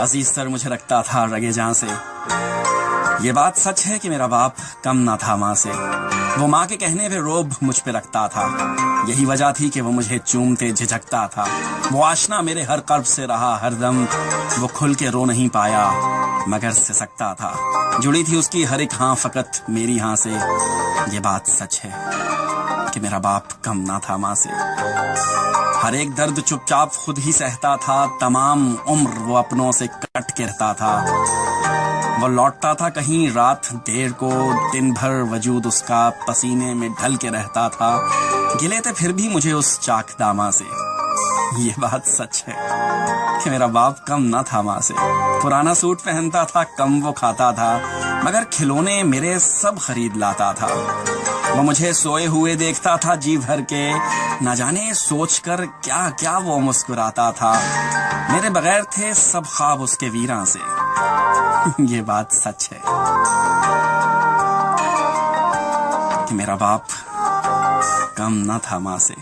عزیز تر مجھے رکھتا تھا رگے جاں سے. یہ بات سچ ہے کہ میرا باپ کم نہ تھا ماں سے. وہ ماں کے کہنے پہ روب مجھ پہ رکھتا تھا. یہی وجہ تھی کہ وہ مجھے چومتے جھجکتا تھا. وہ آشنا میرے ہر قرب سے رہا ہر دم. وہ کھل کے رو نہیں پایا مگر سسکتا تھا. جڑی تھی اس کی ہر ایک ہاں فقط میری ہاں سے. یہ بات سچ ہے کہ میرا باپ کم نہ تھا ماں سے. ہر ایک درد چپ چاپ خود ہی سہتا تھا. تمام عمر وہ اپنوں سے کٹ کے رہتا تھا. وہ لوٹتا تھا کہیں رات دیر کو. دن بھر وجود اس کا پسینے میں ڈھل کے رہتا تھا. گلے تھے پھر بھی مجھے اس چاک داماں سے. یہ بات سچ ہے کہ میرا باپ کم نہ تھا ماں سے. پرانا سوٹ پہنتا تھا, کم وہ کھاتا تھا, مگر کھلونے میرے سب خرید لاتا تھا. وہ مجھے سوئے ہوئے دیکھتا تھا جی بھر کے. نہ جانے سوچ کر کیا کیا وہ مسکراتا تھا. میرے بغیر تھے سب خواب اس کے ویراں سے. یہ بات سچ ہے کہ میرا باپ کم نہ تھا ماں سے.